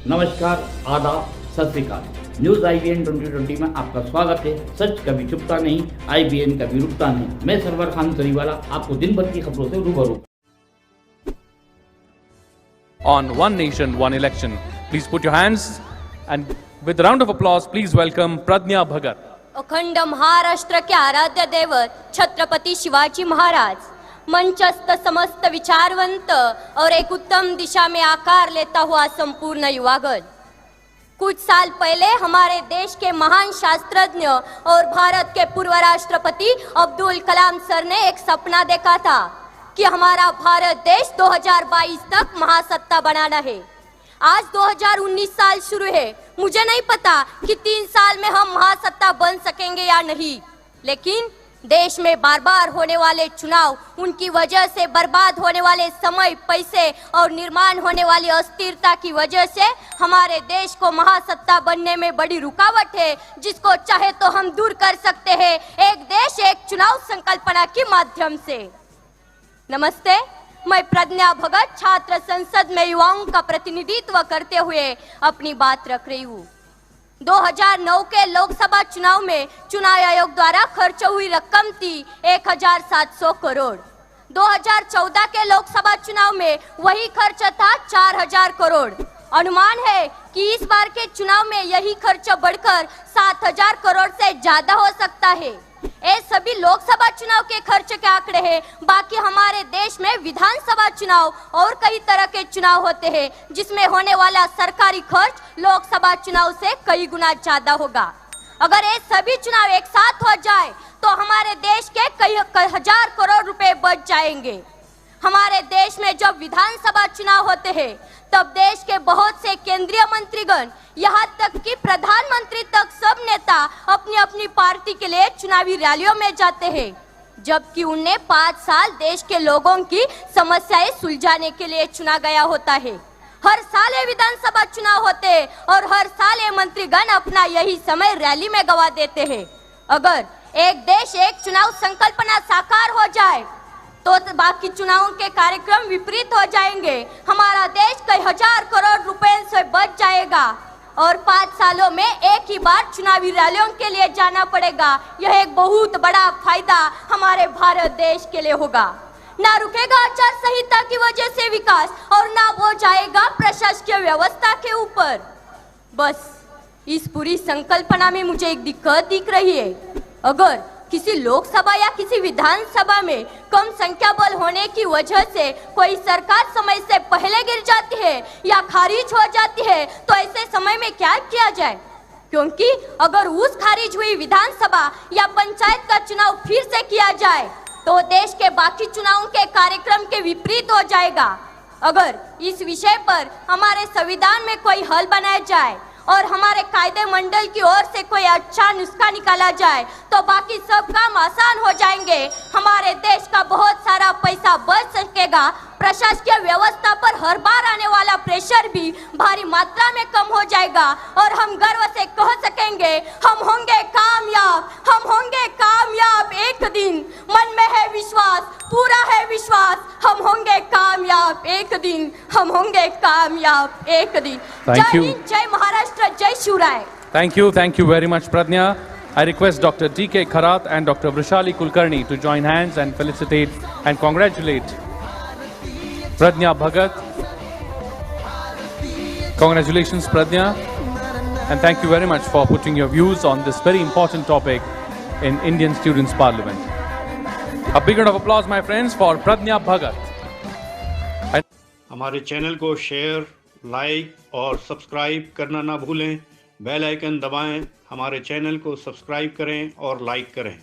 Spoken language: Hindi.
नमस्कार, आदाब, सत श्री अकाल। न्यूज IBN 2020 में आपका स्वागत है। सच कभी छुपता नहीं, IBN कभी रुकता नहीं। मैं सरवर खान तरीवाला आपको दिन भर की खबरों से रूबरू। On One Nation, One Election. Please put your hands and with a round of applause, please welcome Pradnya Bhagat. अखंड महाराष्ट्र के आराध्य दैवत छत्रपति शिवाजी महाराज, मंचस्थ समस्त विचारवंत और एक उत्तम दिशा में आकार लेता हुआ संपूर्ण युवागण। कुछ साल पहले हमारे देश के महान शास्त्रज्ञ और भारत के पूर्व राष्ट्रपति अब्दुल कलाम सर ने एक सपना देखा था कि हमारा भारत देश 2022 तक महासत्ता बनाना है। आज 2019 साल शुरू है। मुझे नहीं पता कि 3 साल में हम महासत्ता बन सकेंगे या नहीं, लेकिन देश में बार बार होने वाले चुनाव, उनकी वजह से बर्बाद होने वाले समय, पैसे और निर्माण होने वाली अस्थिरता की वजह से हमारे देश को महासत्ता बनने में बड़ी रुकावट है, जिसको चाहे तो हम दूर कर सकते हैं एक देश एक चुनाव संकल्पना के माध्यम से। नमस्ते, मैं प्रज्ञा भगत छात्र संसद में युवाओं का प्रतिनिधित्व करते हुए अपनी बात रख रही हूँ। 2009 के लोकसभा चुनाव में चुनाव आयोग द्वारा खर्च हुई रकम थी 1700 करोड़। 2014 के लोकसभा चुनाव में वही खर्च था 4000 करोड़। अनुमान है कि इस बार के चुनाव में यही खर्च बढ़कर 7000 करोड़ से ज्यादा हो सकता है। ये सभी लोकसभा चुनाव के खर्च के आंकड़े हैं। बाकी हमारे देश में विधानसभा चुनाव और कई तरह के चुनाव होते हैं, जिसमें होने वाला सरकारी खर्च लोकसभा चुनाव से कई गुना ज्यादा होगा। अगर ये सभी चुनाव एक साथ हो जाए तो हमारे देश के कई हजार करोड़ रुपए बच जाएंगे। हमारे देश में जब विधानसभा चुनाव होते हैं तब देश के बहुत से केंद्रीय मंत्रीगण, यहाँ तक कि प्रधानमंत्री तक, सब नेता अपनी अपनी पार्टी के लिए चुनावी रैलियों में जाते हैं, जबकि उन्हें 5 साल देश के लोगों की समस्याएं सुलझाने के लिए चुना गया होता है। हर साल ये विधानसभा चुनाव होते हैं और हर साल ये मंत्रीगण अपना यही समय रैली में गवा देते हैं। अगर एक देश एक चुनाव संकल्पना साकार हो जाए तो बाकी चुनावों के कार्यक्रम विपरीत हो जाएंगे। हमारा देश कई हजार करोड़ रुपए से बच जाएगा और 5 सालों में एक ही बार चुनावी रैलियों के लिए जाना पड़ेगा। यह एक बहुत बड़ा फायदा हमारे भारत देश के लिए होगा। ना रुकेगा आचार संहिता की वजह से विकास और ना वो जाएगा प्रशासकीय व्यवस्था के ऊपर। बस इस पूरी संकल्पना में मुझे एक दिक्कत दिख रही है। अगर किसी लोकसभा या किसी विधानसभा में कम संख्या बल होने की वजह से कोई सरकार समय से पहले गिर जाती है या खारिज हो जाती है तो ऐसे समय में क्या किया जाए? क्योंकि अगर उस खारिज हुई विधानसभा या पंचायत का चुनाव फिर से किया जाए तो देश के बाकी चुनावों के कार्यक्रम के विपरीत हो जाएगा। अगर इस विषय पर हमारे संविधान में कोई हल बनाया जाए और हमारे कायदे मंडल की ओर से कोई अच्छा नुस्खा निकाला जाए तो बाकी सब काम आसान हो जाएंगे। हमारे देश का बहुत सारा पैसा बच सकेगा। प्रशासकीय व्यवस्था पर हर बार आने वाला प्रेशर भी भारी मात्रा में कम हो जाएगा और हम गर्व से कह सकेंगे, हम होंगे कामयाब, हम होंगे कामयाब एक दिन। मन में है विश्वास, पूरा है विश्वास, हम होंगे कामयाब एक दिन, हम होंगे कामयाब एक दिन। जय हिंद, जय महाराष्ट्र, जय Shivrai. Thank you very much, Pradnya. I request Dr. D.K. Kharath and Dr. Vrishali Kulkarni to join hands and felicitate and congratulate Pradnya Bhagat. Congratulations, Pradnya, and thank you very much for putting your views on this very important topic in Indian Students' Parliament. A big round of applause, my friends, for Pradnya Bhagat. हमारे चैनल को शेयर, लाइक और सब्सक्राइब करना ना भूलें। बेल आइकन दबाएं, हमारे चैनल को सब्सक्राइब करें और लाइक करें।